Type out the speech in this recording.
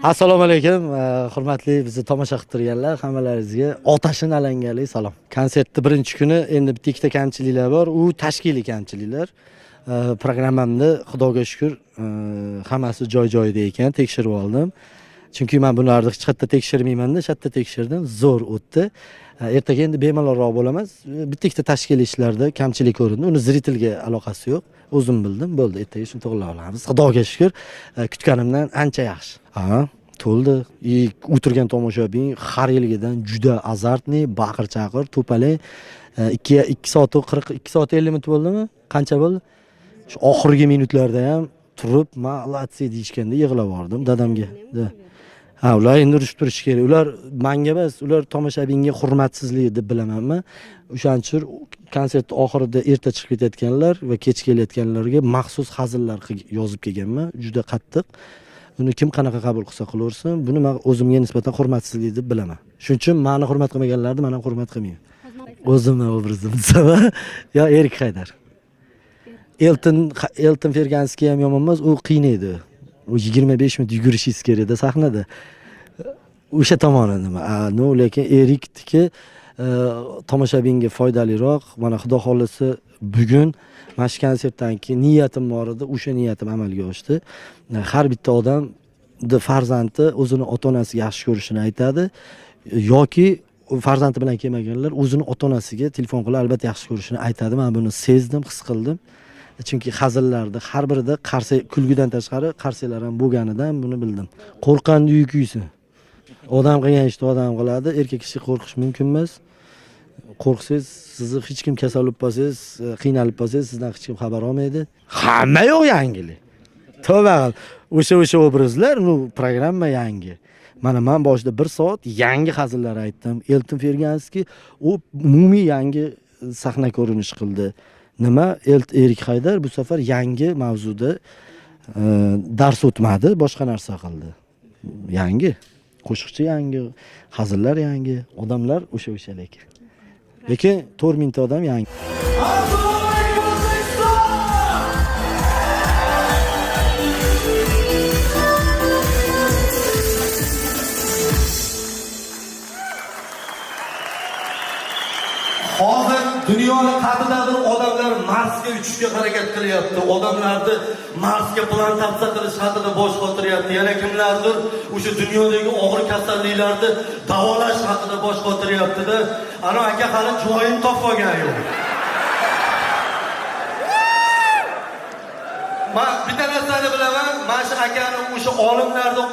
Assalomu alaykum, hurmatli bizni tomosha qilib turganlar, hammalaringizga otashin alangali salom. Konsertning birinchi kuni endi bitta ikkita kamchiliklar bor, u tashkiliy kamchiliklar. Programmamni xudoga shukr, hammasi joy-joyida ekan, tekshirib oldim. Chunki men bularni hech qayerda tekshirmayman-da, shu yerda tekshirdim, zo'r o'tdi. Ertaga endi bemalolroq bo'lamiz. Bitta ikkita tashkiliy ishlarda kamchilik ko'rindi. Uni zritilga aloqasi yo'q. O'zim bildim, bo'ldi. Ertaga shuni to'g'rilab olamiz. Xudoga shukr, kutganimdan ancha yaxshi. To'ldi. O'tirgan tomoshabin har yilgidan juda azartniy, baqir-chaqir, to'palang. 2 soat 42 soat 50 minut bo'ldimi? Qancha bo'ldi? Shu oxirgi minutlarda ham turib, "Молодцы" deyishganda yig'lab bordim dadamga. Ular endi urishib turish kerak. Ular menga emas, ular tomoshabinga hurmatsizlik deb bilamanmi? O'shaning uchun konsert oxirida erta chiqib ketayotganlar va kech kelayotganlarga maxsus hazillar yozib kelganman, juda qattiq. Uni kim qanaqa qabul qilsa qilaversin, buni men o'zimga nisbatan hurmatsizlik deb bilaman. Shuning uchun meni hurmat qilmaganlarni men ham hurmat qilmayman. O'zimning obrazim desam, yo Erik Haydar. Elton Ferganskiy ham yomon emas, u qiyin edi. U 25 minut yugurishingiz kerak edi sahnada. O'sha tomoni nima? Lekin Erikniki tomoshabinga foydaliroq. Mana Xudo xolisi bugun mana shu konsertdan keyin niyatim bor edi, o'sha niyatim amalga oshdi. Har bitta odamning farzandi o'zini ota-onasiga yaxshi ko'rishini aytadi yoki farzandi bilan kelmaganlar o'zini ota-onasiga telefon qilib albatta yaxshi ko'rishini aytadi. Men buni sezdim, his qildim. Chunki hazillarda har birida qarsa kulgudan tashqari qarsalar ham bo'lganidan buni bildim. Qo'rqqanda uy kuysin. Odam qilgan ishni odam qiladi, erkak kishi qo'rqish mumkin emas. Qo'rqsangiz, sizni hech kim kasal bo'lib qolsangiz, qiynalib qolsangiz, sizdan hech kim xabar olmaydi. Hamma yo'q yangilik. Tavba, o'sha obrazlar, programma yangi. Mana men boshida 1 soat yangi hazillar aytdim. Elton Ferganskiy u umumiy yangi sahna ko'rinish qildi. Nima? Erik Haydar bu safar yangi mavzuda dars o'tmadi, boshqa narsa qildi. Yangi, qo'shiqchi yangi, hazillar yangi, odamlar o'sha lekin 4000 ta odam yangi. Hozir dunyoning qadrdagi odamlar Marsga uchishga harakat qilyapti. Odamlarni Marsga plantatsiya qilish haqida bosh qotiryapti. Yana kimlardir o'sha dunyodagi og'ir kasalliklarni davolash haqida bosh qotiryapti-da. Ana aka hali joyini topmagan yo'q. Men bitta narsani bilaman, mana shu akani o'sha olimlarni